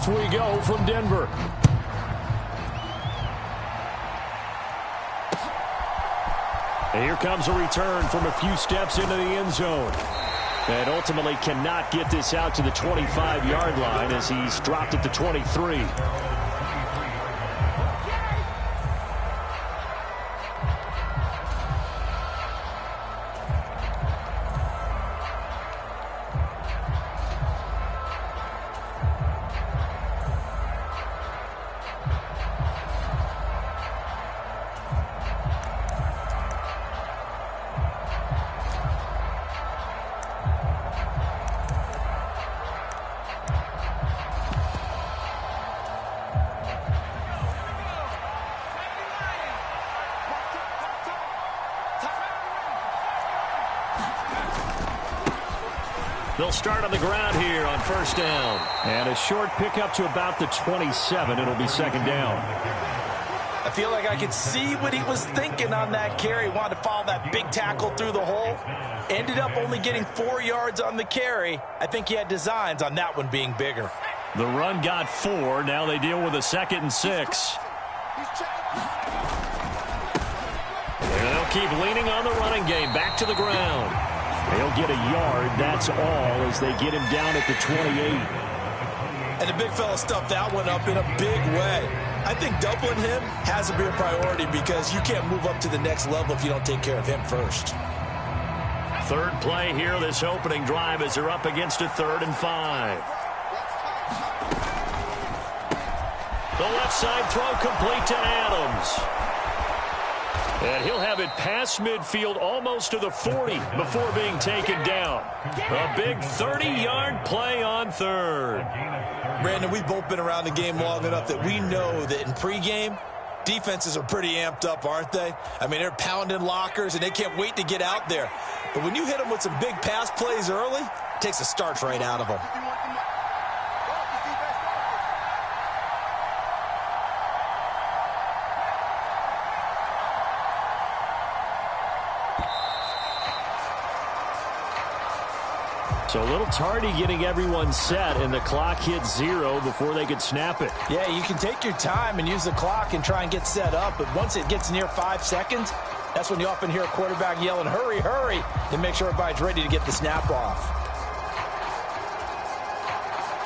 Off we go from Denver. And here comes a return from a few steps into the end zone. And ultimately cannot get this out to the 25-yard line as he's dropped at the 23. They'll start on the ground here on first down. And a short pickup to about the 27. It'll be second down. I feel like I could see what he was thinking on that carry. Wanted to follow that big tackle through the hole. Ended up only getting 4 yards on the carry. I think he had designs on that one being bigger. The run got 4. Now they deal with a 2nd and 6. And they'll keep leaning on the running game. Back to the ground. They'll get a yard, that's all, as they get him down at the 28. And the big fella stuffed that one up in a big way. I think doubling him has to be a priority because you can't move up to the next level if you don't take care of him first. Third play here, this opening drive, as they're up against a 3rd and 5. The left side throw complete to Adams. And he'll have it past midfield almost to the 40 before being taken down. A big 30-yard play on 3rd. Brandon, we've both been around the game long enough that we know that in pregame, defenses are pretty amped up, aren't they? I mean, they're pounding lockers, and they can't wait to get out there. But when you hit them with some big pass plays early, it takes the starch right out of them. So a little tardy getting everyone set, and the clock hits 0 before they could snap it. Yeah, you can take your time and use the clock and try and get set up, but once it gets near 5 seconds, that's when you often hear a quarterback yelling, hurry, hurry, to make sure everybody's ready to get the snap off.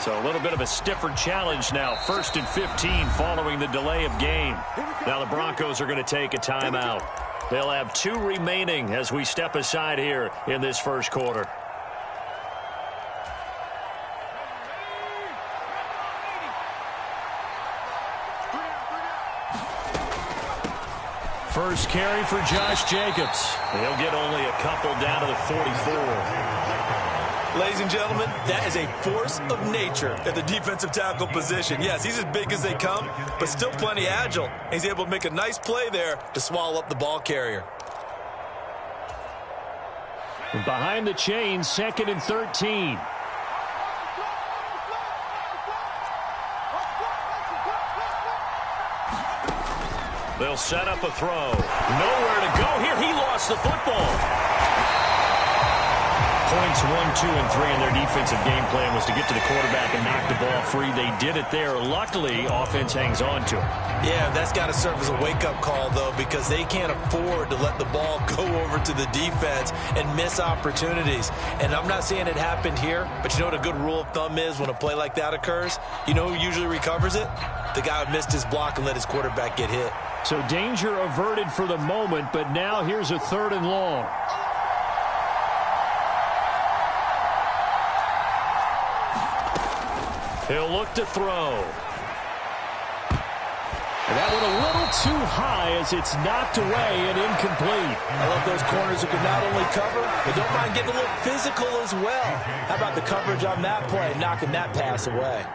So a little bit of a stiffer challenge now. 1st and 15 following the delay of game. Now the Broncos are going to take a timeout. They'll have 2 remaining as we step aside here in this first quarter. First carry for Josh Jacobs. He'll get only a couple down to the 44. Ladies and gentlemen, that is a force of nature at the defensive tackle position. Yes, he's as big as they come, but still plenty agile. He's able to make a nice play there to swallow up the ball carrier. Behind the chain, 2nd and 13. They'll set up a throw. Nowhere to go here. He lost the football. Points 1, 2, and 3 in their defensive game plan was to get to the quarterback and knock the ball free. They did it there. Luckily, offense hangs on to it. Yeah, that's got to serve as a wake-up call, though, because they can't afford to let the ball go over to the defense and miss opportunities. And I'm not saying it happened here, but you know what a good rule of thumb is when a play like that occurs? You know who usually recovers it? The guy who missed his block and let his quarterback get hit. So danger averted for the moment, but now here's a 3rd and long. He'll look to throw. And that one a little too high as it's knocked away and incomplete. I love those corners who can not only cover, but don't mind getting a little physical as well. How about the coverage on that play, knocking that pass away?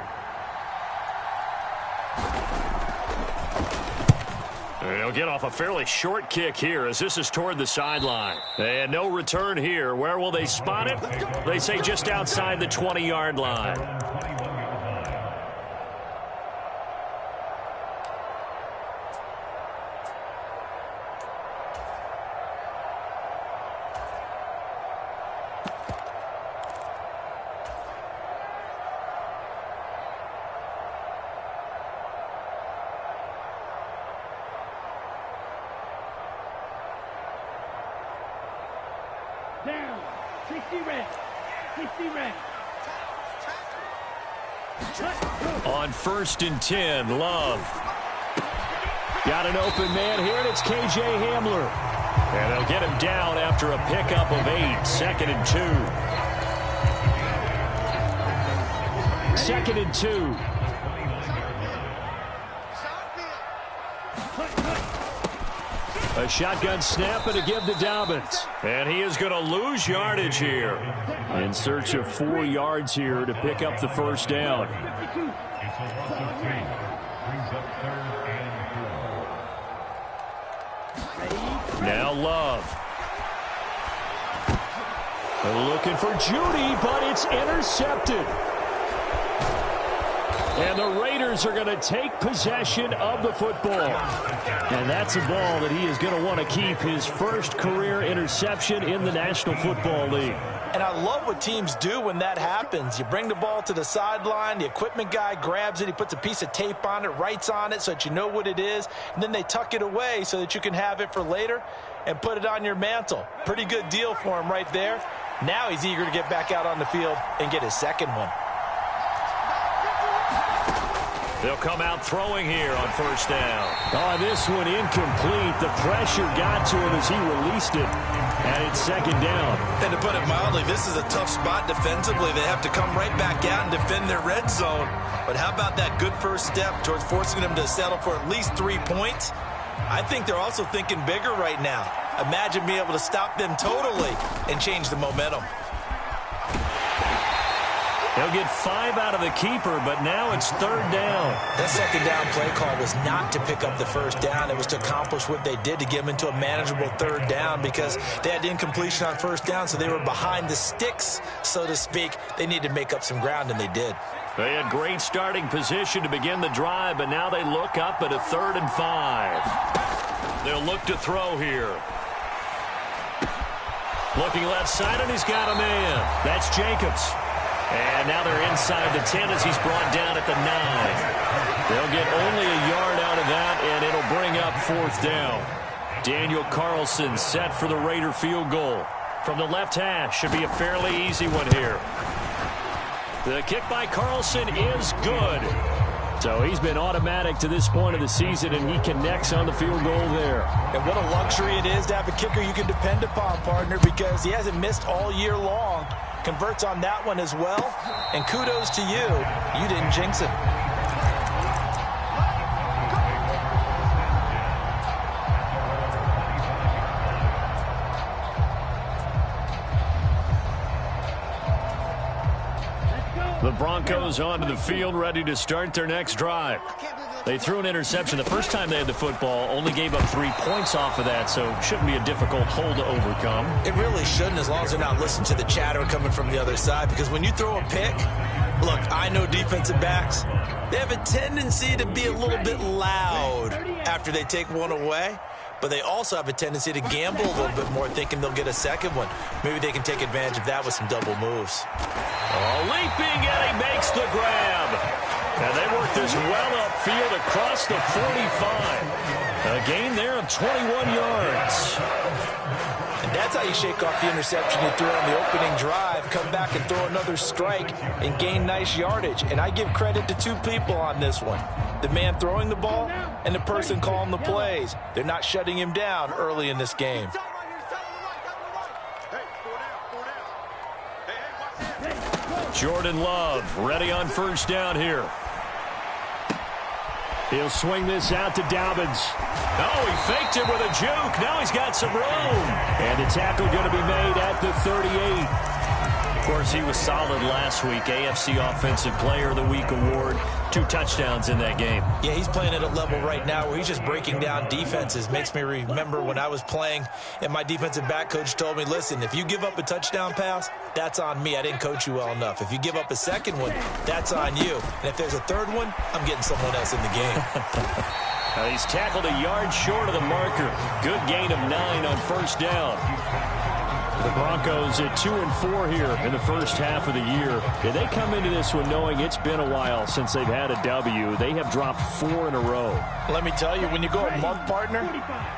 They'll get off a fairly short kick here as this is toward the sideline. And no return here. Where will they spot it? They say just outside the 20-yard line. On 1st and 10, Love. Got an open man here, and it's K.J. Hamler. And they'll get him down after a pickup of 8. 2nd and 2. 2nd and 2. A shotgun snap and a give to Dobbins. And he is going to lose yardage here. In search of 4 yards here to pick up the first down. Now Love. They're looking for Judy, but it's intercepted. And the Raiders are going to take possession of the football. And that's a ball that he is going to want to keep, his first career interception in the National Football League. And I love what teams do when that happens. You bring the ball to the sideline, the equipment guy grabs it, he puts a piece of tape on it, writes on it so that you know what it is, and then they tuck it away so that you can have it for later and put it on your mantle. Pretty good deal for him right there. Now he's eager to get back out on the field and get his second one. They'll come out throwing here on 1st down. Oh, this one incomplete. The pressure got to him as he released it. And it's 2nd down. And to put it mildly, this is a tough spot defensively. They have to come right back out and defend their red zone. But how about that good first step towards forcing them to settle for at least 3 points? I think they're also thinking bigger right now. Imagine being able to stop them totally and change the momentum. They'll get 5 out of the keeper, but now it's 3rd down. That 2nd down play call was not to pick up the first down. It was to accomplish what they did to get them into a manageable 3rd down because they had incompletion on 1st down, so they were behind the sticks, so to speak. They needed to make up some ground, and they did. They had great starting position to begin the drive, but now they look up at a 3rd and 5. They'll look to throw here. Looking left side, and he's got a man. That's Jacobs. And now they're inside the 10 as he's brought down at the 9. They'll get only a yard out of that, and it'll bring up 4th down. Daniel Carlson set for the Raider field goal. From the left hash, should be a fairly easy one here. The kick by Carlson is good. So he's been automatic to this point of the season, and he connects on the field goal there. And what a luxury it is to have a kicker you can depend upon, partner, because he hasn't missed all year long. Converts on that one as well. And kudos to you. You didn't jinx it. The Broncos onto the field, ready to start their next drive. They threw an interception the first time they had the football, only gave up 3 points off of that, so shouldn't be a difficult hole to overcome. It really shouldn't, as long as they're not listening to the chatter coming from the other side, because when you throw a pick, look, I know defensive backs, they have a tendency to be a little bit loud after they take one away, but they also have a tendency to gamble a little bit more, thinking they'll get a second one. Maybe they can take advantage of that with some double moves. Oh, leaping, and he makes the grab. And they work this well upfield across the 45. A gain there of 21 yards. And that's how you shake off the interception you threw on the opening drive, come back and throw another strike and gain nice yardage. And I give credit to 2 people on this one. The man throwing the ball and the person calling the plays. They're not shutting him down early in this game. Jordan Love ready on 1st down here. He'll swing this out to Dobbins. Oh, he faked it with a juke. Now he's got some room. And the tackle going to be made at the 38. Of course, he was solid last week. AFC Offensive Player of the Week award. 2 touchdowns in that game. Yeah, he's playing at a level right now where he's just breaking down defenses. Makes me remember when I was playing and my defensive back coach told me, listen, if you give up a touchdown pass, that's on me. I didn't coach you well enough. If you give up a second one, that's on you. And if there's a third one, I'm getting someone else in the game. He's tackled a yard short of the marker. Good gain of 9 on 1st down. The Broncos at 2-4 here in the first half of the year. They come into this one knowing it's been a while since they've had a W. They have dropped 4 in a row. Let me tell you, when you go a month, partner,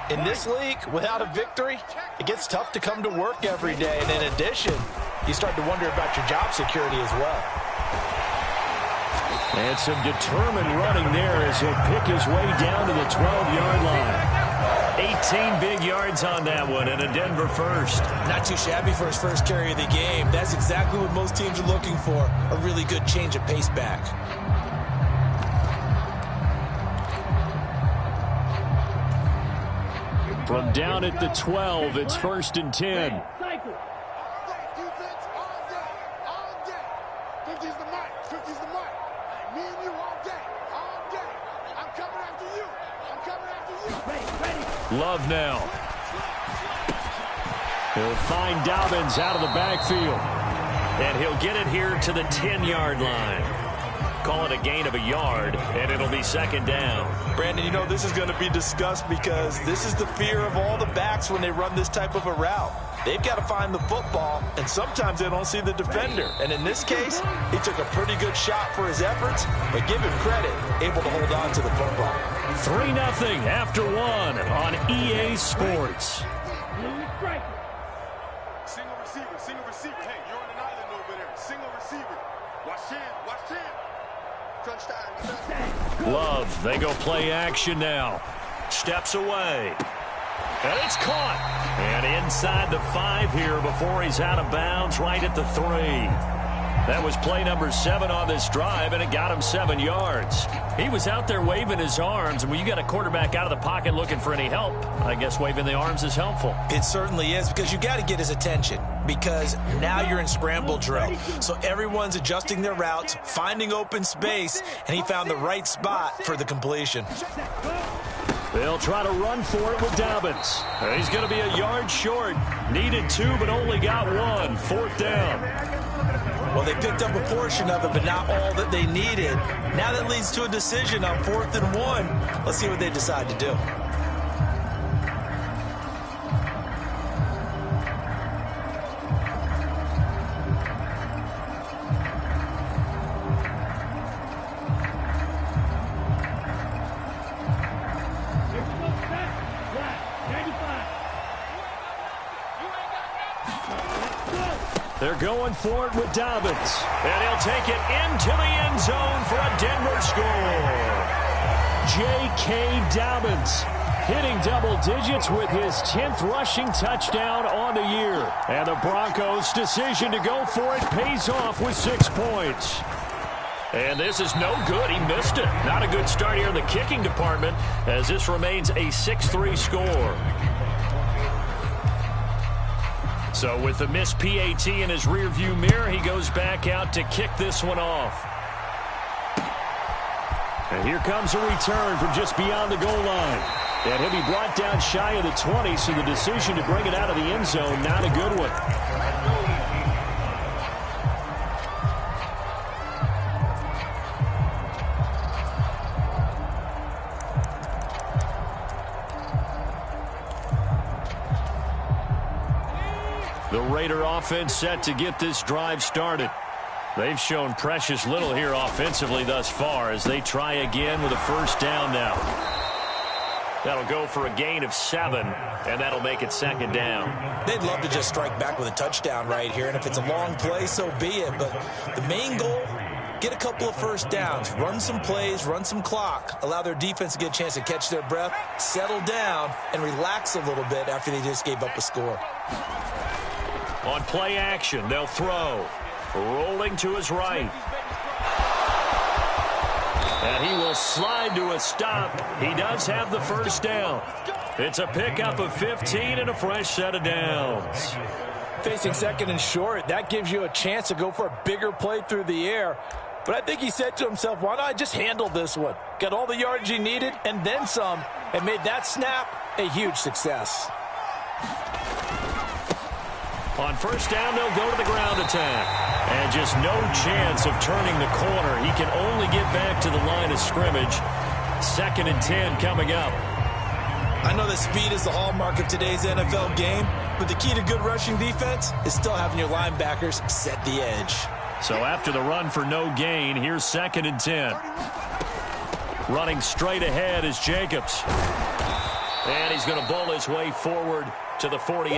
in this league, without a victory, it gets tough to come to work every day. And in addition, you start to wonder about your job security as well. And some determined running there as he'll pick his way down to the 12-yard line. 18 big yards on that one, and a Denver first. Not too shabby for his first carry of the game. That's exactly what most teams are looking for, a really good change of pace back. From down at the 12, it's 1st and 10. Love now. He'll find Dobbins out of the backfield. And he'll get it here to the 10-yard line. Call it a gain of a yard, and it'll be 2nd down. Brandon, you know this is going to be discussed because this is the fear of all the backs when they run this type of a route. They've got to find the football, and sometimes they don't see the defender. And in this case, he took a pretty good shot for his efforts, but give him credit, able to hold on to the football. 3-0 after 1 on EA Sports. Single receiver. Hey, you're on an island over there. Single receiver. Watch 10. Touchdown. Love, they go play action now. Steps away. And it's caught. And inside the 5 here before he's out of bounds right at the 3. That was play number 7 on this drive, and it got him 7 yards. He was out there waving his arms, and when you got a quarterback out of the pocket looking for any help, I guess waving the arms is helpful. It certainly is, because you got to get his attention, because now you're in scramble drill. So everyone's adjusting their routes, finding open space, and he found the right spot for the completion. They'll try to run for it with Dobbins. He's going to be a yard short. Needed 2, but only got 1. 4th down. Well, they picked up a portion of it, but not all that they needed. Now that leads to a decision on 4th and 1. Let's see what they decide to do. They're going for it with Dobbins. And he'll take it into the end zone for a Denver score. J.K. Dobbins hitting double digits with his 10th rushing touchdown on the year. And the Broncos' decision to go for it pays off with 6 points. And this is no good. He missed it. Not a good start here in the kicking department as this remains a 6-3 score. So with the missed PAT in his rearview mirror, he goes back out to kick this one off. And here comes a return from just beyond the goal line. And he'll be brought down shy of the 20, so the decision to bring it out of the end zone, not a good one. The Raider offense set to get this drive started. They've shown precious little here offensively thus far as they try again with a 1st down now. That'll go for a gain of 7, and that'll make it 2nd down. They'd love to just strike back with a touchdown right here, and if it's a long play, so be it. But the main goal, get a couple of 1st downs, run some plays, run some clock, allow their defense to get a chance to catch their breath, settle down, and relax a little bit after they just gave up a score. On play action, they'll throw. Rolling to his right. And he will slide to a stop. He does have the 1st down. It's a pickup of 15 and a fresh set of downs. Facing 2nd and short, that gives you a chance to go for a bigger play through the air. But I think he said to himself, why not just handle this one? Got all the yards he needed and then some, and made that snap a huge success. On 1st down, they'll go to the ground attack. And just no chance of turning the corner. He can only get back to the line of scrimmage. 2nd and 10 coming up. I know that speed is the hallmark of today's NFL game, but the key to good rushing defense is still having your linebackers set the edge. So after the run for no gain, here's 2nd and 10. Running straight ahead is Jacobs. And he's going to bowl his way forward to the 48.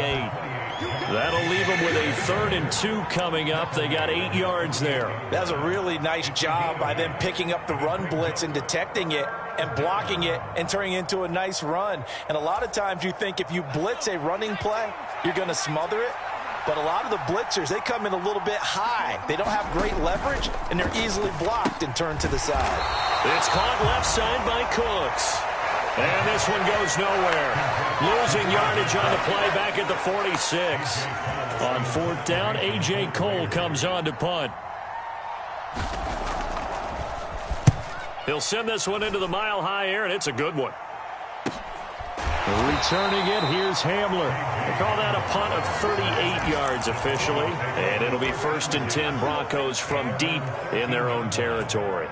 That'll leave them with a 3rd and 2 coming up. They got 8 yards there. That was a really nice job by them picking up the run blitz and detecting it and blocking it and turning it into a nice run. And a lot of times you think if you blitz a running play, you're going to smother it. But a lot of the blitzers, they come in a little bit high. They don't have great leverage, and they're easily blocked and turned to the side. It's caught left side by Cooks. And this one goes nowhere. Losing yardage on the play back at the 46. On 4th down, A.J. Cole comes on to punt. He'll send this one into the mile-high air, and it's a good one. Returning it, here's Hamler. They call that a punt of 38 yards officially. And it'll be 1st and 10 Broncos from deep in their own territory.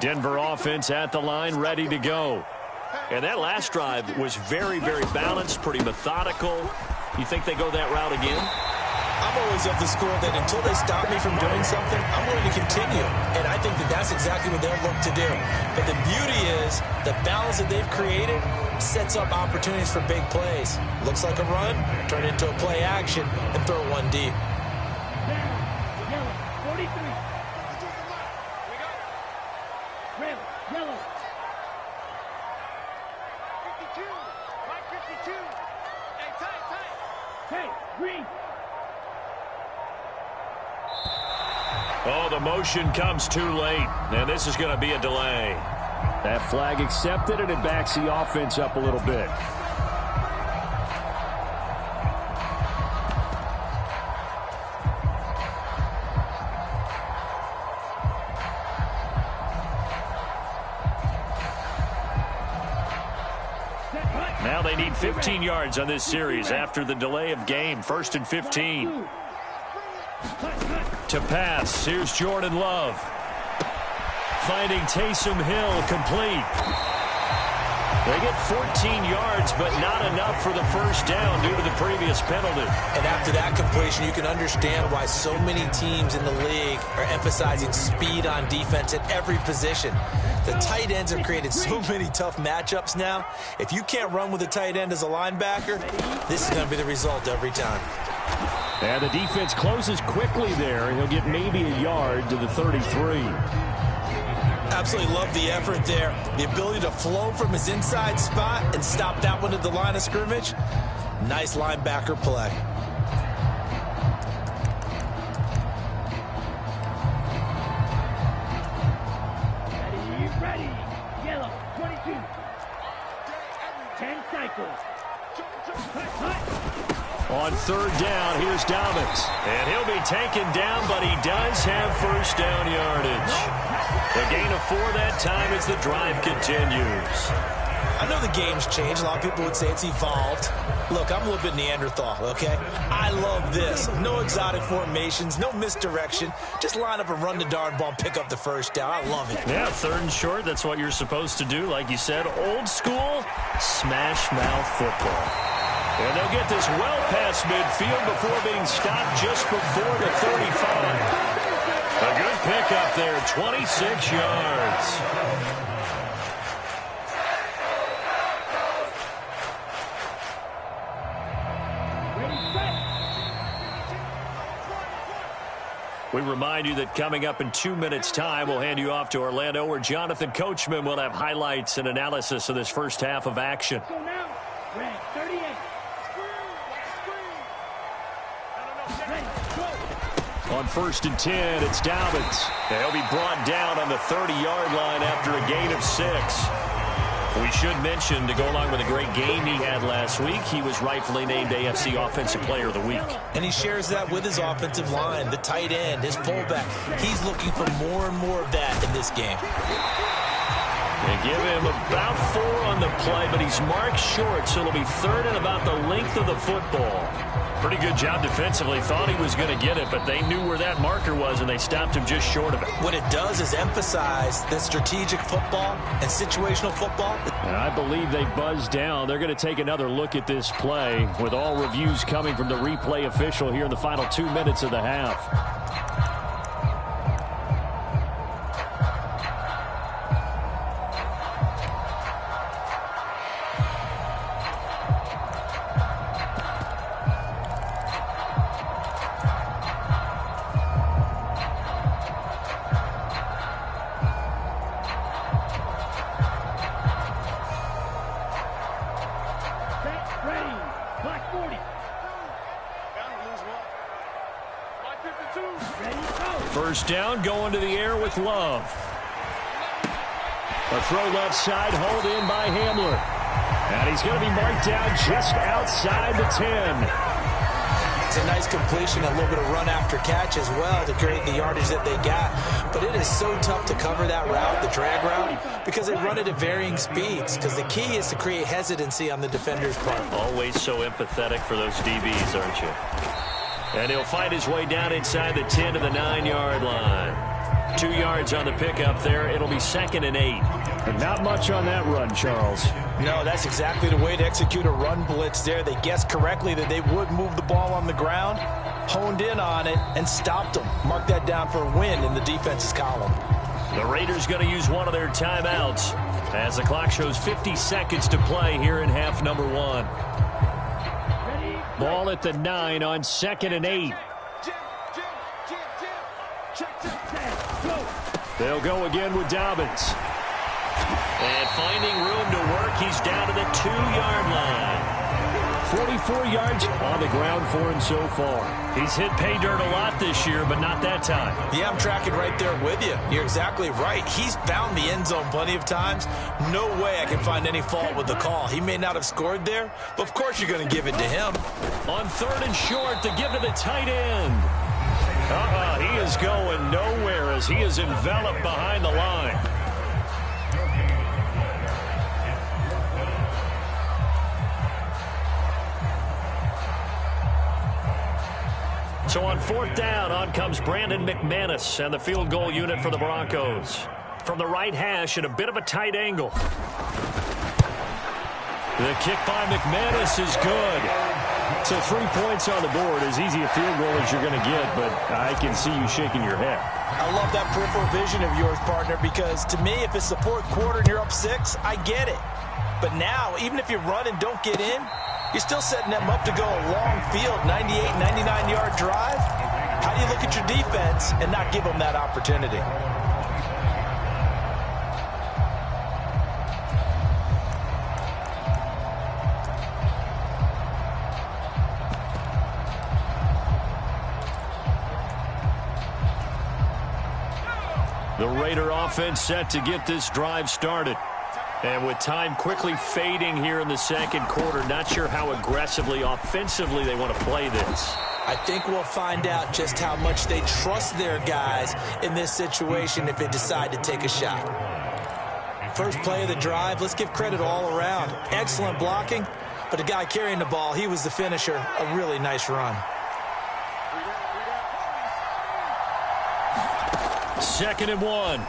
Denver offense at the line, ready to go. And that last drive was very, very balanced, pretty methodical. You think they go that route again? I'm always of the school that until they stop me from doing something, I'm going to continue. And I think that that's exactly what they'll look to do. But the beauty is the balance that they've created sets up opportunities for big plays. Looks like a run, turn it into a play action, and throw one deep. Oh, the motion comes too late, and this is going to be a delay. That flag accepted, and it backs the offense up a little bit. Now they need 15 yards on this series after the delay of game. 1st and 15. To pass, here's Jordan Love. Finding Taysom Hill, complete. They get 14 yards, but not enough for the 1st down due to the previous penalty. And after that completion, you can understand why so many teams in the league are emphasizing speed on defense at every position. The tight ends have created so many tough matchups now. If you can't run with a tight end as a linebacker, this is going to be the result every time. And the defense closes quickly there. He'll get maybe a yard to the 33. Absolutely love the effort there. The ability to flow from his inside spot and stop that one at the line of scrimmage. Nice linebacker play. Ready. Yellow, 22. 10 cycles. On 3rd down, here's Dobbins. And he'll be taken down, but he does have 1st down yardage. A gain of 4 that time as the drive continues. I know the game's changed. A lot of people would say it's evolved. Look, I'm a little bit Neanderthal, okay? I love this. No exotic formations, no misdirection. Just line up and run the darn ball and pick up the 1st down. I love it. Yeah, 3rd and short, that's what you're supposed to do. Like you said, old school, smash mouth football. And they'll get this well past midfield before being stopped just before the 35. A good pickup there, 26 yards. We remind you that coming up in 2 minutes' time, we'll hand you off to Orlando, where Jonathan Coachman will have highlights and analysis of this 1st half of action. So now, red 38. On 1st and 10, it's Dobbins. He'll be brought down on the 30-yard line after a gain of 6. We should mention, to go along with a great game he had last week, he was rightfully named AFC Offensive Player of the Week. And he shares that with his offensive line, the tight end, his fullback. He's looking for more and more of that in this game. They give him about 4 on the play, but he's marked short, so it'll be 3rd and about the length of the football. Pretty good job defensively. Thought he was going to get it, but they knew where that marker was, and they stopped him just short of it. What it does is emphasize that strategic football and situational football. And I believe they buzzed down. They're going to take another look at this play, with all reviews coming from the replay official here in the final 2 minutes of the half. First down, going to the air with Love. A throw left side, hauled in by Hamler. And he's going to be marked down just outside the 10. It's a nice completion, a little bit of run after catch as well to create the yardage that they got. But it is so tough to cover that route, the drag route, because they run it at varying speeds. Because the key is to create hesitancy on the defender's part. Always so empathetic for those DBs, aren't you? And he'll find his way down inside the 10 to the 9-yard line. 2 yards on the pickup there. It'll be 2nd and 8. And not much on that run, Charles. No, that's exactly the way to execute a run blitz there. They guessed correctly that they would move the ball on the ground, honed in on it, and stopped them. Mark that down for a win in the defense's column. The Raiders going to use one of their timeouts as the clock shows 50 seconds to play here in half number 1. Ball at the 9 on 2nd and 8. They'll go again with Dobbins. And finding room to work, he's down to the 2-yard line. 44 yards on the ground for him so far. He's hit pay dirt a lot this year, but not that time. Yeah, I'm tracking right there with you. You're exactly right. He's found the end zone plenty of times. No way I can find any fault with the call. He may not have scored there, but of course you're going to give it to him. On 3rd and short, to give to the tight end. He is going nowhere as he is enveloped behind the line. So on 4th down, on comes Brandon McManus and the field goal unit for the Broncos. From the right hash at a bit of a tight angle. The kick by McManus is good. So 3 points on the board, as easy a field goal as you're going to get, but I can see you shaking your head. I love that peripheral vision of yours, partner, because to me, if it's the 4th quarter and you're up 6, I get it. But now, even if you run and don't get in, you're still setting them up to go a long field, 98, 99-yard drive. How do you look at your defense and not give them that opportunity? The Raider offense set to get this drive started. And with time quickly fading here in the 2nd quarter, not sure how aggressively, offensively they want to play this. I think we'll find out just how much they trust their guys in this situation if they decide to take a shot. First play of the drive, let's give credit all around. Excellent blocking, but the guy carrying the ball, he was the finisher. A really nice run. 2nd and 1.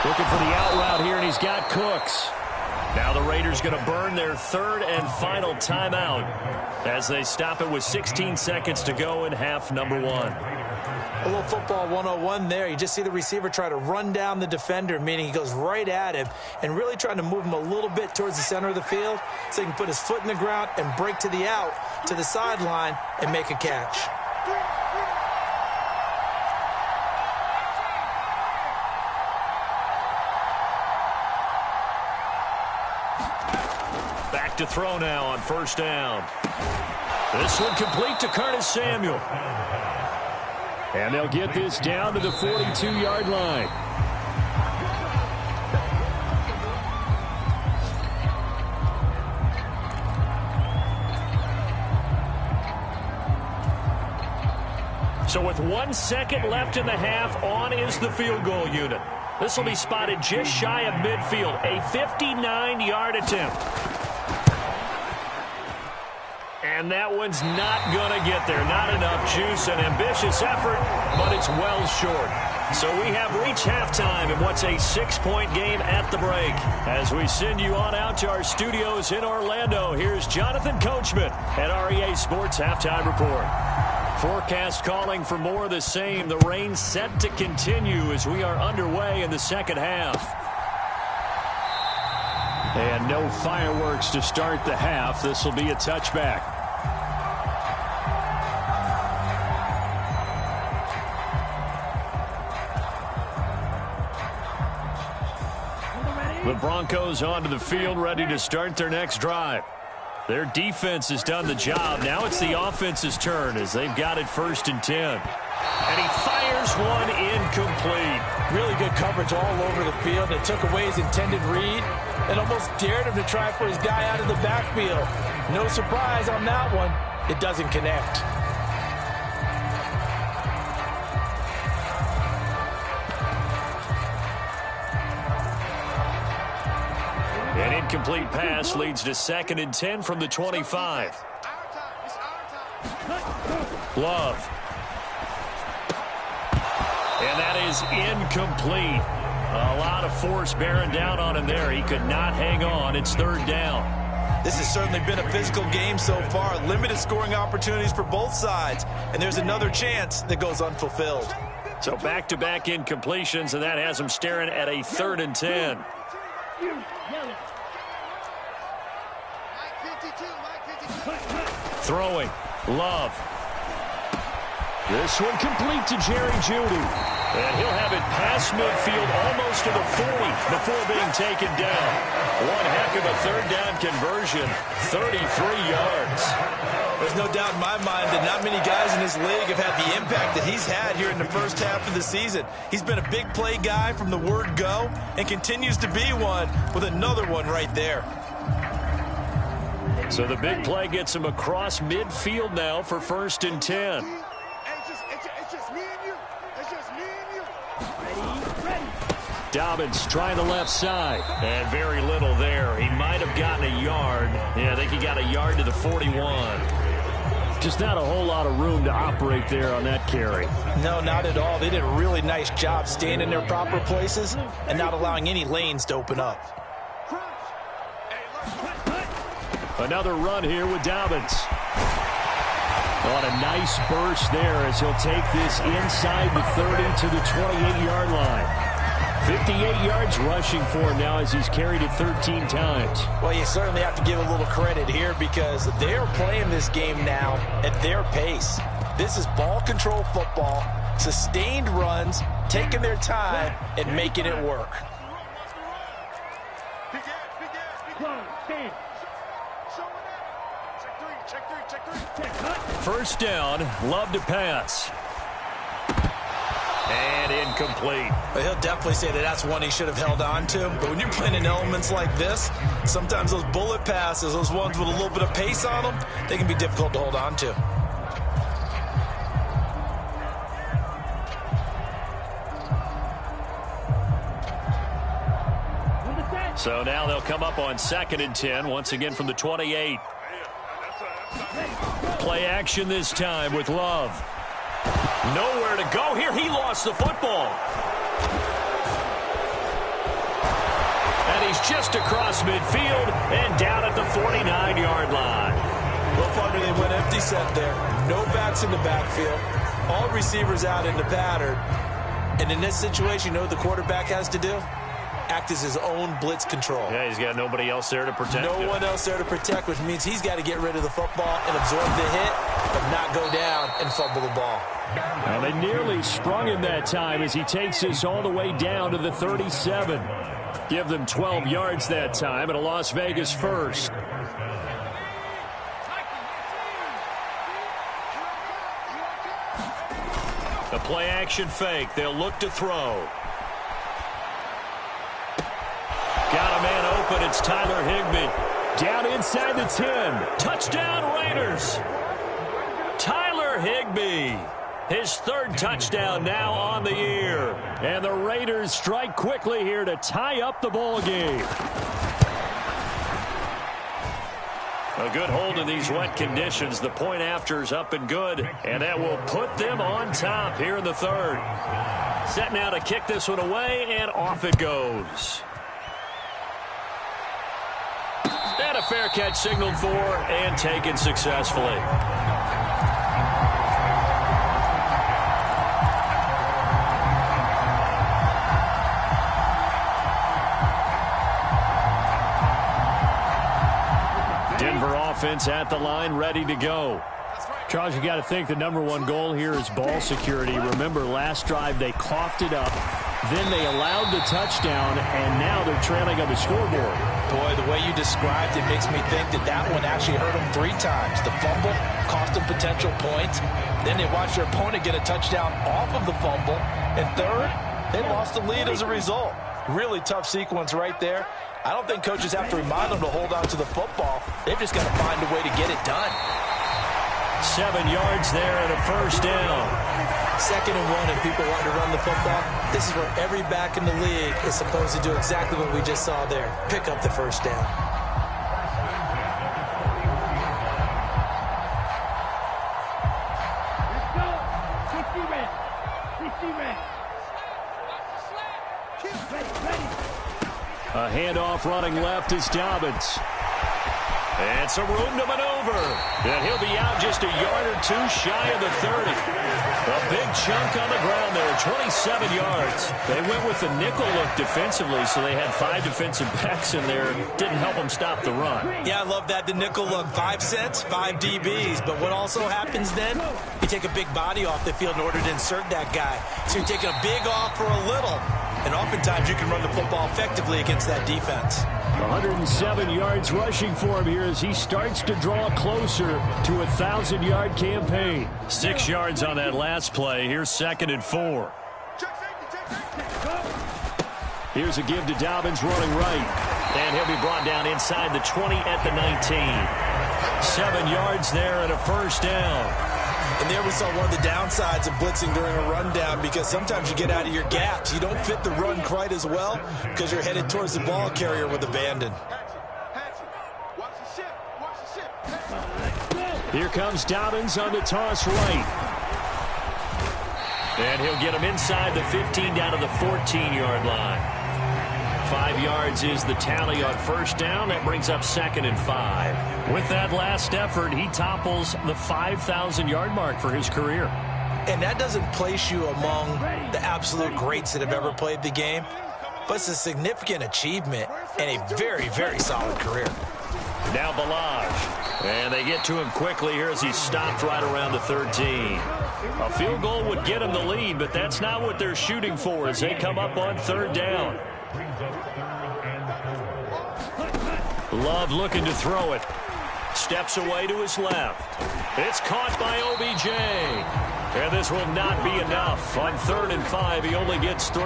Looking for the out route here, and he's got Cooks. Now the Raiders going to burn their 3rd and final timeout as they stop it with 16 seconds to go in half number 1. A little football 101 there. You just see the receiver try to run down the defender, meaning he goes right at him and really trying to move him a little bit towards the center of the field so he can put his foot in the ground and break to the out, to the sideline, and make a catch. To throw now on 1st down. This one complete to Curtis Samuel. And they'll get this down to the 42-yard line. So with 1 second left in the half, on is the field goal unit. This will be spotted just shy of midfield. A 59-yard attempt. And that one's not going to get there. Not enough juice, an ambitious effort, but it's well short. So we have reached halftime in what's a 6-point game at the break. As we send you on out to our studios in Orlando, here's Jonathan Coachman at REA Sports Halftime Report. Forecast calling for more of the same. The rain set to continue as we are underway in the 2nd half. And no fireworks to start the half. This will be a touchback. The Broncos onto the field, ready to start their next drive. Their defense has done the job. Now it's the offense's turn as they've got it 1st and 10. And he fires one incomplete. Really good coverage all over the field. It took away his intended read and almost dared him to try for his guy out of the backfield. No surprise on that one. It doesn't connect. An incomplete pass leads to 2nd and 10 from the 25. Love. And that is incomplete. A lot of force bearing down on him there. He could not hang on. It's 3rd down. This has certainly been a physical game so far. Limited scoring opportunities for both sides. And there's another chance that goes unfulfilled. So back-to-back incompletions, and that has him staring at a 3rd and 10. Throwing. Love. This one complete to Jerry Jeudy. And he'll have it past midfield almost to the 40 before being taken down. One heck of a 3rd down conversion. 33 yards. There's no doubt in my mind that not many guys in this league have had the impact that he's had here in the first half of the season. He's been a big play guy from the word go and continues to be one with another one right there. So the big play gets him across midfield now for 1st and 10. It's just me and you. It's just me and you. Ready. Dobbins trying the left side. And very little there. He might have gotten a yard. Yeah, I think he got a yard to the 41. Just not a whole lot of room to operate there on that carry. No, not at all. They did a really nice job staying in their proper places and not allowing any lanes to open up. Another run here with Dobbins. On a nice burst there as he'll take this inside the 30 to the 28-yard line. 58 yards rushing for him now as he's carried it 13 times. Well, you certainly have to give a little credit here because they're playing this game now at their pace. This is ball control football, sustained runs, taking their time and making it work. First down, Love to pass. And incomplete. Well, he'll definitely say that that's one he should have held on to. But when you're playing in elements like this, sometimes those bullet passes, those ones with a little bit of pace on them, they can be difficult to hold on to. So now they'll come up on 2nd and 10, once again from the 28. Play action this time with Love. Nowhere to go here. He lost the football. And he's just across midfield and down at the 49-yard line. Well, partner, they went empty set there. No backs in the backfield. All receivers out in the pattern. And in this situation, you know what the quarterback has to do? Act as his own blitz control. Yeah, he's got nobody else there to protect him. No one else there to protect, which means he's got to get rid of the football and absorb the hit, but not go down and fumble the ball. Well, they nearly sprung him that time as he takes this all the way down to the 37. Give them 12 yards that time, and a Las Vegas first. The play action fake. They'll look to throw. Got a man open. It's Tyler Higbee. Down inside the 10. Touchdown Raiders. Tyler Higbee. His 3rd touchdown now on the year. And the Raiders strike quickly here to tie up the ball game. A good hold in these wet conditions. The point after is up and good. And that will put them on top here in the 3rd. Set now to kick this one away, and off it goes. And a fair catch signaled for and taken successfully. Denver offense at the line, ready to go. Charles, you got to think the #1 goal here is ball security. Remember, last drive they coughed it up. Then they allowed the touchdown, and now they're trailing on the scoreboard. Boy, the way you described it makes me think that that one actually hurt them 3 times. The fumble cost them potential points. Then they watch their opponent get a touchdown off of the fumble. And third, they lost the lead as a result. Really tough sequence right there. I don't think coaches have to remind them to hold on to the football. They've just got to find a way to get it done. 7 yards there and a first down. 2nd and 1, if people want to run the football, this is where every back in the league is supposed to do exactly what we just saw there. Pick up the first down. Let's go. 60 red. 60 red. Ready. A handoff running left is Dobbins. And some room to maneuver. And he'll be out just a yard or two shy of the 30. A big chunk on the ground there, 27 yards. They went with the nickel look defensively, so they had 5 defensive backs in there. Didn't help them stop the run. Yeah, I love that. The nickel look, 5 cents, 5 DBs. But what also happens then, you take a big body off the field in order to insert that guy. So you're taking a big off for a little. And oftentimes you can run the football effectively against that defense. 107 yards rushing for him here as he starts to draw closer to a 1,000-yard campaign. 6 yards on that last play. Here's 2nd and 4. Here's a give to Dobbins running right. And he'll be brought down inside the 20 at the 19. 7 yards there and a first down. And there we saw one of the downsides of blitzing during a rundown, because sometimes you get out of your gaps. You don't fit the run quite as well because you're headed towards the ball carrier with abandon. Here comes Dobbins on the toss right. And he'll get him inside the 15 down to the 14-yard line. 5 yards is the tally on first down. That brings up 2nd and 5. With that last effort, he topples the 5,000-yard mark for his career. And that doesn't place you among the absolute greats that have ever played the game, but it's a significant achievement and a very, very solid career. Now Balaj. And they get to him quickly here as he stopped right around the 13. A field goal would get him the lead, but that's not what they're shooting for as they come up on 3rd down. Love looking to throw it. Steps away to his left. It's caught by OBJ. And this will not be enough. On 3rd and 5, he only gets 3.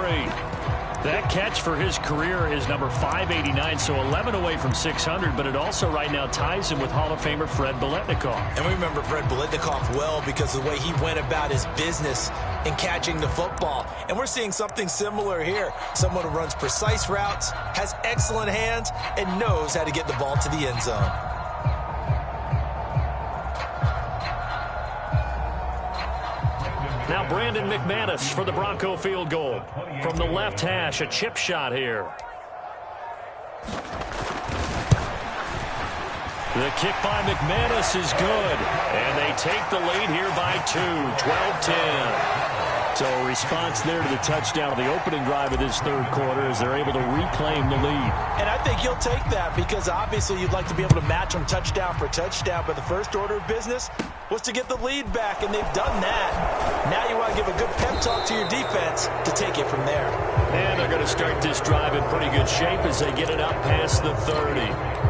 That catch for his career is number 589, so 11 away from 600, but it also right now ties him with Hall of Famer Fred Biletnikoff. And we remember Fred Biletnikoff well because of the way he went about his business in catching the football. And we're seeing something similar here. Someone who runs precise routes, has excellent hands, and knows how to get the ball to the end zone. Now Brandon McManus for the Bronco field goal. From the left hash, a chip shot here. The kick by McManus is good. And they take the lead here by 2, 12-10. So a response there to the touchdown of the opening drive of this 3rd quarter as they're able to reclaim the lead. And I think you'll take that because obviously you'd like to be able to match them touchdown for touchdown, but the first order of business was to get the lead back, and they've done that. Now you want to give a good pep talk to your defense to take it from there. And they're going to start this drive in pretty good shape as they get it up past the 30.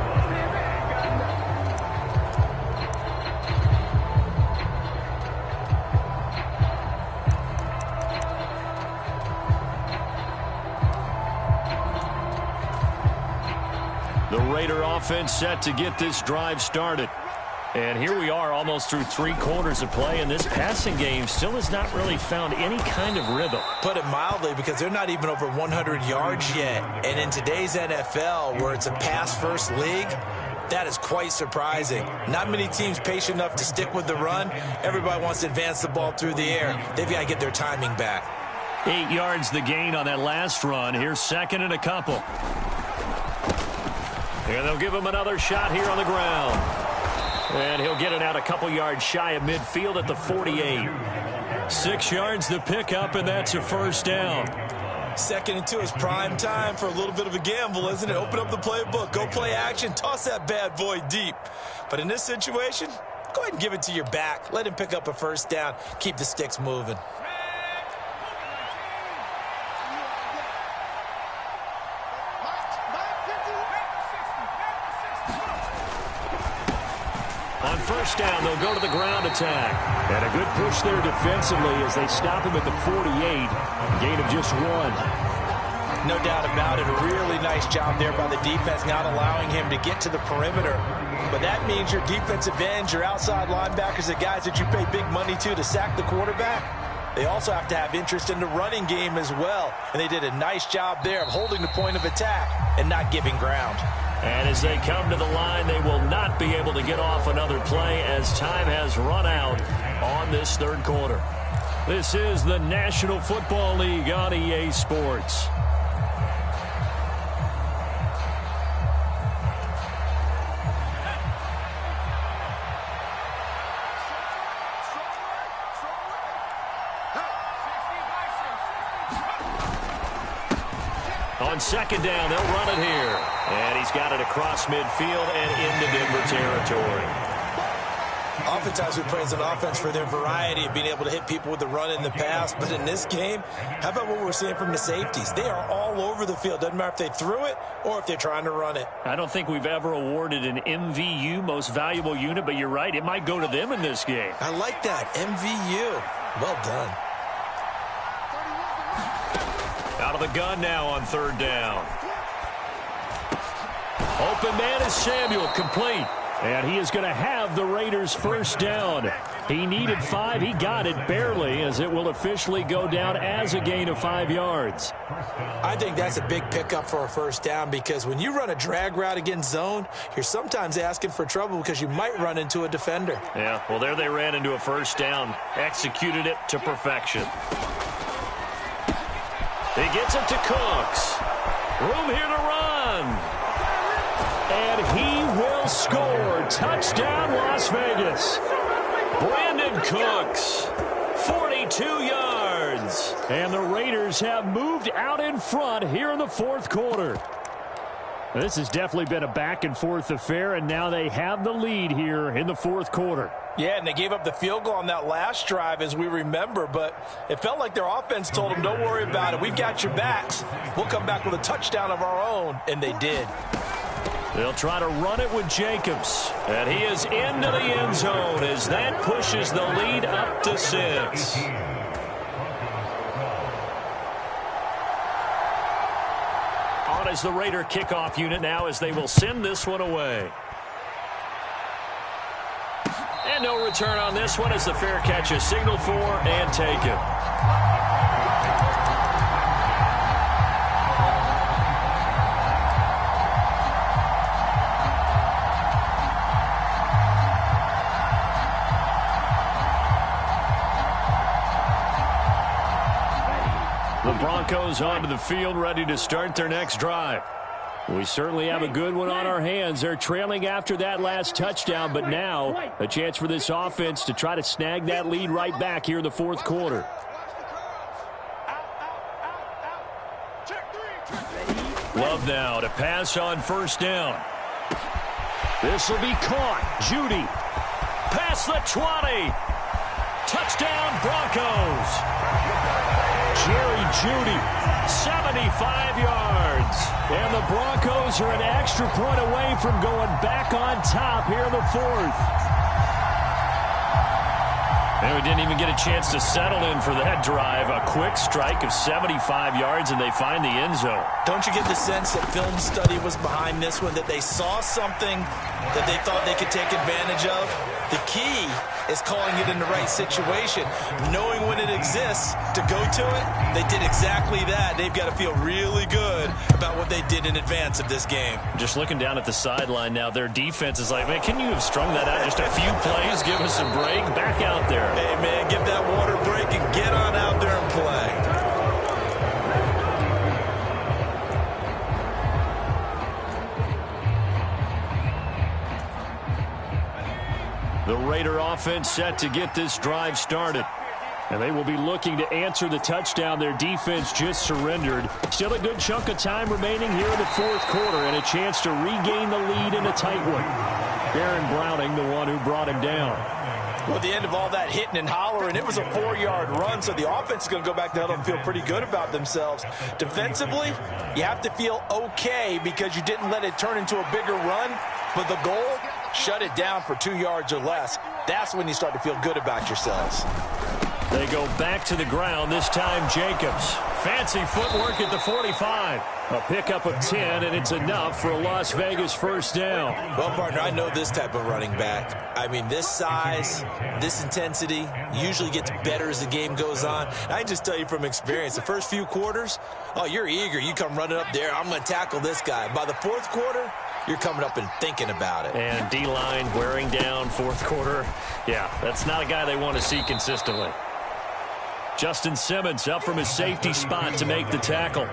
The Raider offense set to get this drive started. And here we are almost through 3 quarters of play, and this passing game still has not really found any kind of rhythm. Put it mildly, because they're not even over 100 yards yet. And in today's NFL, where it's a pass-first league, that is quite surprising. Not many teams patient enough to stick with the run. Everybody wants to advance the ball through the air. They've got to get their timing back. 8 yards the gain on that last run. Here's 2nd and a couple. And they'll give him another shot here on the ground. And he'll get it out a couple yards shy of midfield at the 48. 6 yards the pickup, and that's a first down. 2nd and 2 is prime time for a little bit of a gamble, isn't it? Open up the playbook, go play action, toss that bad boy deep. But in this situation, go ahead and give it to your back. Let him pick up a first down. Keep the sticks moving. On first down. They'll go to the ground attack. And a good push there defensively as they stop him at the 48. Gain of just 1. No doubt about it. A really nice job there by the defense, not allowing him to get to the perimeter. But that means your defensive ends, your outside linebackers, the guys that you pay big money to sack the quarterback, they also have to have interest in the running game as well. And they did a nice job there of holding the point of attack and not giving ground. And as they come to the line, they will not be able to get off another play as time has run out on this third quarter. This is the National Football League on EA Sports. On second down, they'll run it here. And he's got it across midfield and into Denver territory. Oftentimes we praise an offense for their variety of being able to hit people with the run in the pass. But in this game, how about what we're seeing from the safeties? They are all over the field. Doesn't matter if they threw it or if they're trying to run it. I don't think we've ever awarded an MVU, most valuable unit, but you're right. It might go to them in this game. I like that. MVU. Well done. Out of the gun now on third down. Open man is Samuel, complete. And he is going to have the Raiders first down. He needed 5. He got it barely, as it will officially go down as a gain of 5 yards. I think that's a big pickup for a first down, because when you run a drag route against zone, you're sometimes asking for trouble because you might run into a defender. Yeah, well, there they ran into a first down. Executed it to perfection. He gets it to Cooks. Room here to run. And he will score. Touchdown, Las Vegas. Brandon Cooks, 42 yards. And the Raiders have moved out in front here in the fourth quarter. This has definitely been a back-and-forth affair, and now they have the lead here in the fourth quarter. Yeah, and they gave up the field goal on that last drive, as we remember, but it felt like their offense told them, don't worry about it. We've got your backs. We'll come back with a touchdown of our own, and they did. They'll try to run it with Jacobs, and he is into the end zone as that pushes the lead up to 6. On is the Raider kickoff unit now as they will send this one away. And no return on this one as the fair catch is signaled for and taken. The Broncos onto the field, ready to start their next drive. We certainly have a good one on our hands. They're trailing after that last touchdown, but now a chance for this offense to try to snag that lead right back here in the fourth quarter. Love now to pass on first down. This will be caught. Judy. Past the 20. Touchdown, Broncos. Jerry Judy, 75 yards. And the Broncos are an extra point away from going back on top here in the fourth. And we didn't even get a chance to settle in for that drive. A quick strike of 75 yards, and they find the end zone. Don't you get the sense that film study was behind this one, that they saw something that they thought they could take advantage of? The key is calling it in the right situation, knowing when it exists to go to it. They did exactly that. They've got to feel really good about what they did in advance of this game. Just looking down at the sideline now, their defense is like, man, can you have strung that out just a few plays? Give us a break. Back out there. Hey, man, give that water break and get on out there and play. The Raider offense set to get this drive started. And they will be looking to answer the touchdown their defense just surrendered. Still a good chunk of time remaining here in the fourth quarter and a chance to regain the lead in a tight one. Baron Browning, the one who brought him down. Well, at the end of all that hitting and hollering, it was a 4-yard run, so the offense is going to go back to huddle and feel pretty good about themselves. Defensively, you have to feel okay because you didn't let it turn into a bigger run, but the goal shut it down for 2 yards or less. That's when you start to feel good about yourselves. They go back to the ground, this time Jacobs. Fancy footwork at the 45. A pickup of 10, and it's enough for a Las Vegas first down. Well, partner, I know this type of running back. I mean, this size, this intensity usually gets better as the game goes on. I can just tell you from experience, the first few quarters, oh, you're eager. You come running up there, I'm going to tackle this guy. By the fourth quarter, you're coming up and thinking about it. And D-line wearing down fourth quarter. Yeah, that's not a guy they want to see consistently. Justin Simmons up from his safety spot to make the tackle.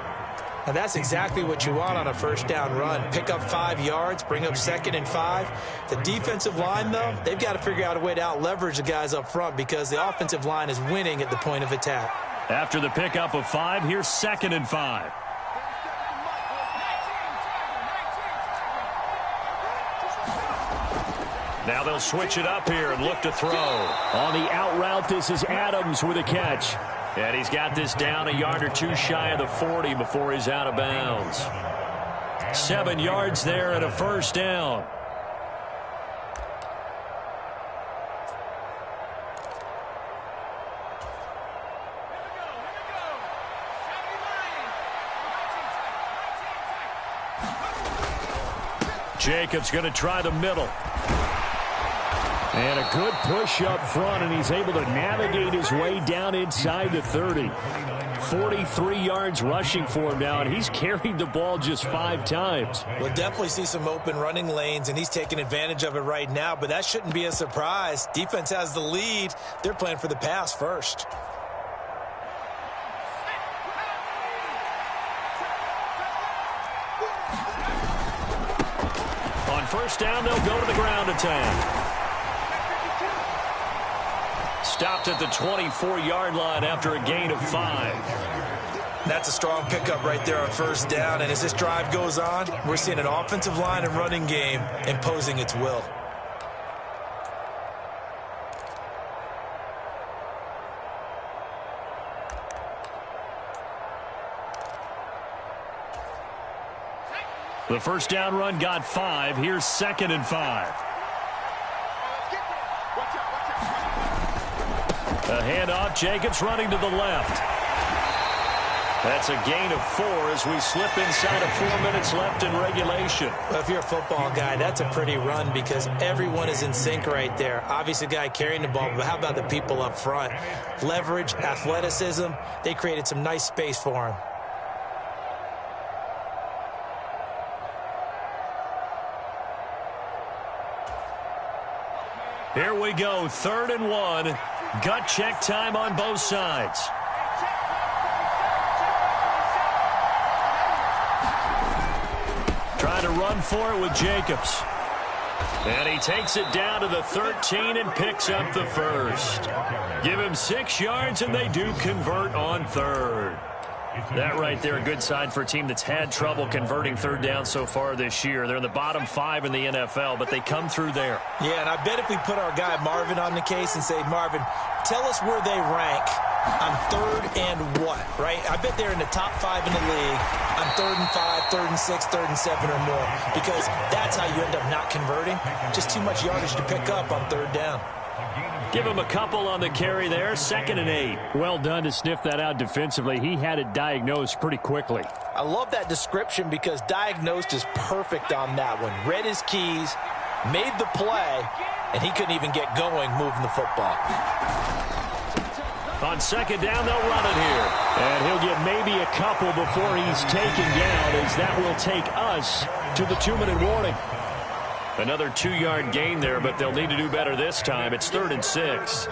And that's exactly what you want on a first down run. Pick up 5 yards, bring up 2nd and 5. The defensive line, though, they've got to figure out a way to out-leverage the guys up front because the offensive line is winning at the point of attack. After the pickup of 5, here's 2nd and 5. Now they'll switch it up here and look to throw. On the out route, this is Adams with a catch. And he's got this down a yard or two shy of the 40 before he's out of bounds. 7 yards there and a first down. Jacobs going to try the middle. And a good push up front, and he's able to navigate his way down inside the 30. 43 yards rushing for him now, and he's carried the ball just 5 times. We'll definitely see some open running lanes, and he's taking advantage of it right now, but that shouldn't be a surprise. Defense has the lead. They're playing for the pass first. On first down, they'll go to the ground attack. Stopped at the 24-yard line after a gain of 5. That's a strong pickup right there on first down. And as this drive goes on, we're seeing an offensive line and running game imposing its will. The first down run got 5. Here's 2nd and 5. A handoff, Jacobs running to the left. That's a gain of 4 as we slip inside of 4 minutes left in regulation. Well, if you're a football guy, that's a pretty run because everyone is in sync right there. Obviously, the guy carrying the ball, but how about the people up front? Leverage, athleticism, they created some nice space for him. Here we go, 3rd and 1. Gut check time on both sides. Trying to run for it with Jacobs. And he takes it down to the 13 and picks up the first. Give him 6 yards, and they do convert on 3rd. That right there, a good sign for a team that's had trouble converting 3rd down so far this year. They're in the bottom 5 in the NFL, but they come through there. Yeah, and I bet if we put our guy Marvin on the case and say, Marvin, tell us where they rank on 3rd and what, right? I bet they're in the top 5 in the league on 3rd and 5, 3rd and 6, 3rd and 7 or more, because that's how you end up not converting. Just too much yardage to pick up on 3rd down. Give him a couple on the carry there, 2nd and 8. Well done to sniff that out defensively. He had it diagnosed pretty quickly. I love that description because diagnosed is perfect on that one. Read his keys, made the play, and he couldn't even get going moving the football. On 2nd down, they'll run it here. And he'll get maybe a couple before he's taken down, as that will take us to the 2-minute warning. Another 2-yard gain there, but they'll need to do better this time. It's 3rd and 6.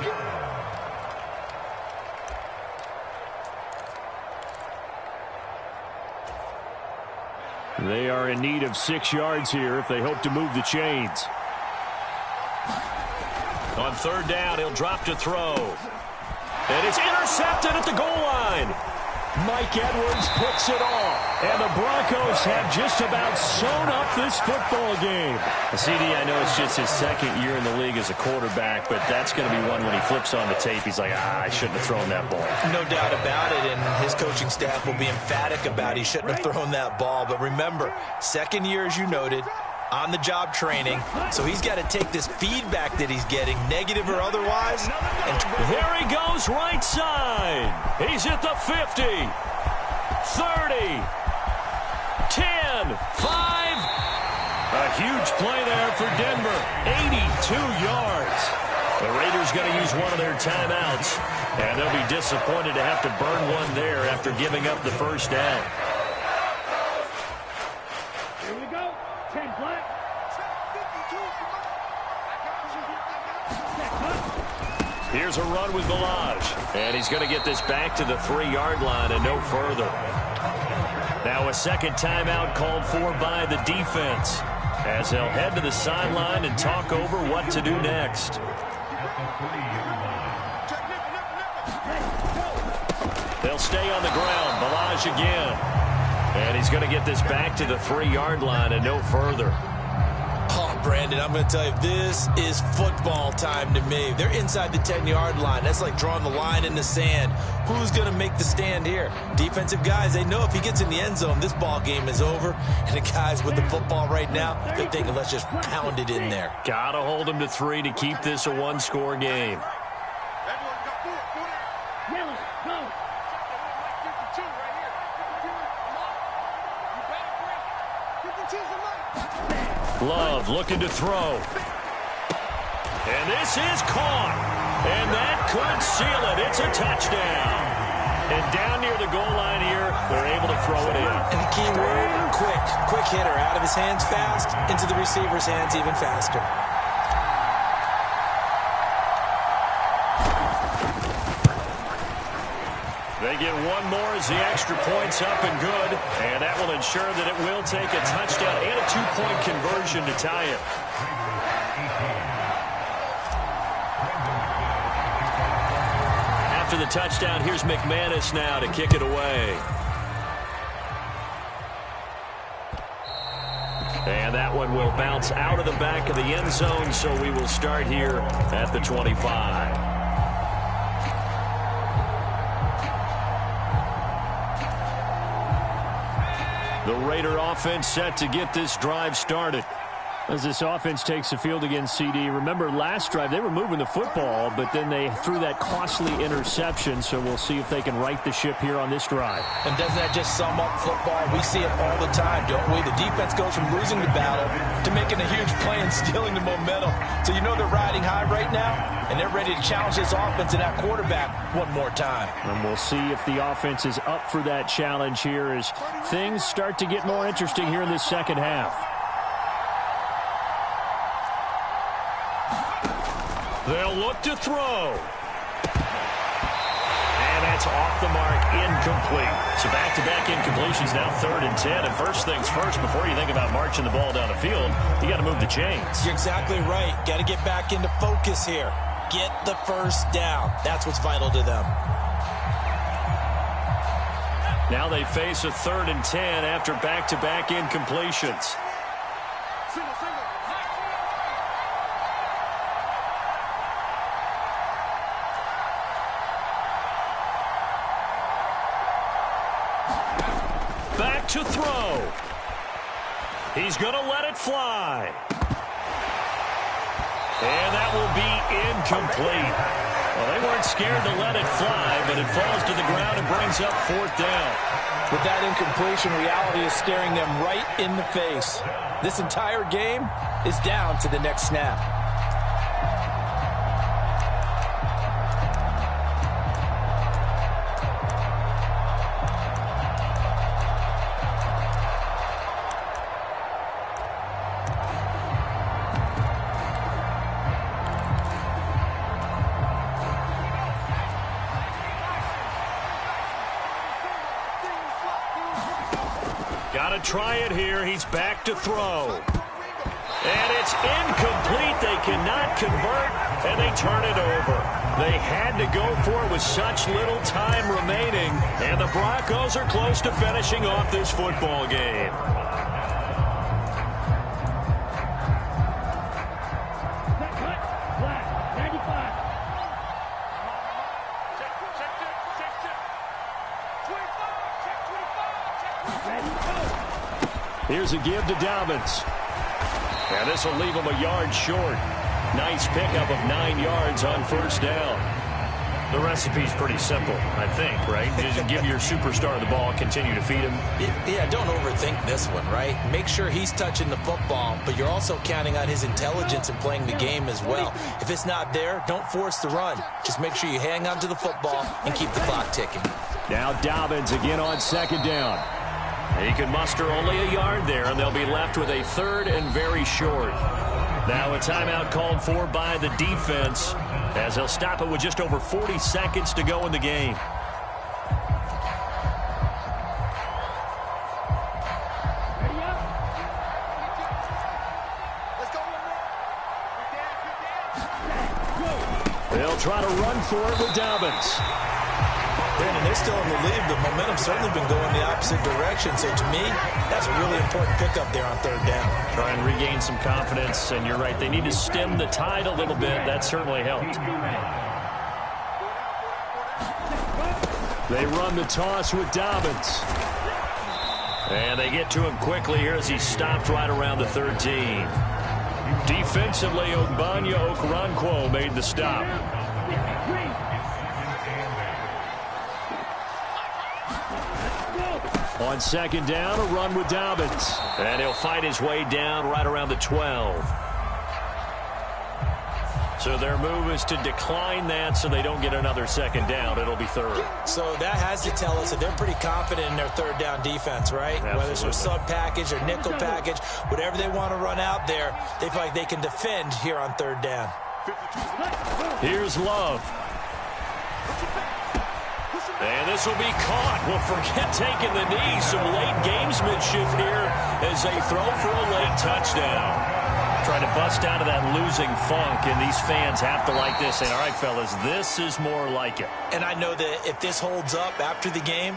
They are in need of 6 yards here if they hope to move the chains. On 3rd down, he'll drop to throw. And it's intercepted at the goal line. Mike Edwards puts it off. And the Broncos have just about sewn up this football game. CD, I know it's just his 2nd year in the league as a quarterback, but that's going to be one when he flips on the tape. He's like, I shouldn't have thrown that ball. No doubt about it, and his coaching staff will be emphatic about he shouldn't have thrown that ball. But remember, 2nd year, as you noted, on-the-job training, so he's got to take this feedback that he's getting, negative or otherwise. And there he goes, right side. He's at the 50, 30, 10, 5. A huge play there for Denver, 82 yards. The Raiders going to use one of their timeouts, and they'll be disappointed to have to burn one there after giving up the first down. Here we go. 10 black. Here's a run with Balaj, and he's going to get this back to the 3-yard line and no further. Now a second timeout called for by the defense, as they'll head to the sideline and talk over what to do next. They'll stay on the ground. Balaj again. And he's going to get this back to the 3-yard line and no further. Oh, Brandon, I'm going to tell you, this is football time to me. They're inside the 10-yard line. That's like drawing the line in the sand. Who's going to make the stand here? Defensive guys, they know if he gets in the end zone, this ball game is over. And the guys with the football right now, they're thinking, let's just pound it in there. Got to hold him to 3 to keep this a one-score game. Love looking to throw. And this is caught. And that could seal it. It's a touchdown. And down near the goal line here, they're able to throw it in. And the key word, quick. Quick hitter. Out of his hands fast, into the receiver's hands even faster. They get one more as the extra point's up and good. And that will ensure that it will take a touchdown and a 2-point conversion to tie it. After the touchdown, here's McManus now to kick it away. And that one will bounce out of the back of the end zone, so we will start here at the 25. The Raider offense set to get this drive started. As this offense takes the field against CD, remember last drive they were moving the football, but then they threw that costly interception, so we'll see if they can right the ship here on this drive. And doesn't that just sum up football? We see it all the time, don't we? The defense goes from losing the battle to making a huge play and stealing the momentum. So you know they're riding high right now, and they're ready to challenge this offense and that quarterback one more time. And we'll see if the offense is up for that challenge here as things start to get more interesting here in this second half. They'll look to throw. And that's off the mark, incomplete. So back-to-back incompletions, now 3rd and 10. And first things first, before you think about marching the ball down the field, you got to move the chains. You're exactly right. Got to get back into focus here. Get the first down. That's what's vital to them. Now they face a 3rd and 10 after back-to-back incompletions. Back to throw. He's going to let it fly. And that will be incomplete. Well, they weren't scared to let it fly, but it falls to the ground and brings up 4th down. With that incompletion, reality is staring them right in the face. This entire game is down to the next snap. Got to try it here. He's back to throw. And it's incomplete. They cannot convert, and they turn it over. They had to go for it with such little time remaining, and the Broncos are close to finishing off this football game. Here's a give to Dobbins. And this will leave him a yard short. Nice pickup of 9 yards on first down. The recipe's pretty simple, I think, right? Just give your superstar the ball, continue to feed him. Yeah, don't overthink this one, right? Make sure he's touching the football, but you're also counting on his intelligence in playing the game as well. If it's not there, don't force the run. Just make sure you hang on to the football and keep the clock ticking. Now Dobbins again on second down. He can muster only a yard there, and they'll be left with a 3rd and very short. Now a timeout called for by the defense, as he'll stop it with just over 40 seconds to go in the game. They'll try to run for it with Dobbins. Brandon, they're still in the lead. The momentum's certainly been going the opposite direction. So to me, that's a really important pickup there on 3rd down. Try and regain some confidence, and you're right. They need to stem the tide a little bit. That certainly helped. They run the toss with Dobbins. And they get to him quickly here as he stopped right around the 13. Defensively, Ogbanya Okoronkwo made the stop. On second down, a run with Dobbins. And he'll fight his way down right around the 12. So their move is to decline that so they don't get another second down. It'll be 3rd. So that has to tell us that they're pretty confident in their 3rd down defense, right? Absolutely. Whether it's a sub package or nickel package, whatever they want to run out there, they feel like they can defend here on 3rd down. Here's Love. And this will be caught. Well, forget taking the knee. Some late gamesmanship here as they throw for a late touchdown. Trying to bust out of that losing funk, and these fans have to like this. And all right, fellas, this is more like it. And I know that if this holds up after the game,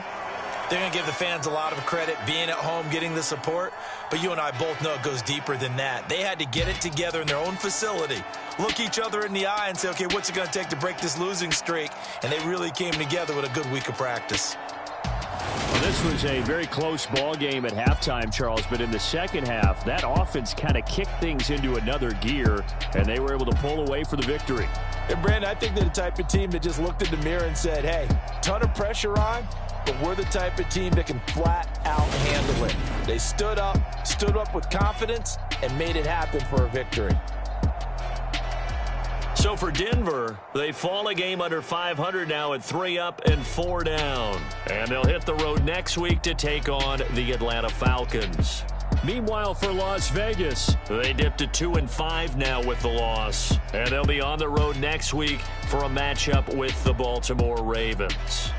they're going to give the fans a lot of credit being at home, getting the support. But you and I both know it goes deeper than that. They had to get it together in their own facility, look each other in the eye and say, okay, what's it going to take to break this losing streak? And they really came together with a good week of practice. Well, this was a very close ball game at halftime, Charles, but in the second half, that offense kind of kicked things into another gear, and they were able to pull away for the victory. And, Brandon, I think they're the type of team that just looked in the mirror and said, hey, ton of pressure on, but we're the type of team that can flat out handle it. They stood up with confidence, and made it happen for a victory. So for Denver, they fall a game under 500 now at 3 up and 4 down. And they'll hit the road next week to take on the Atlanta Falcons. Meanwhile, for Las Vegas, they dipped to 2-5 now with the loss. And they'll be on the road next week for a matchup with the Baltimore Ravens.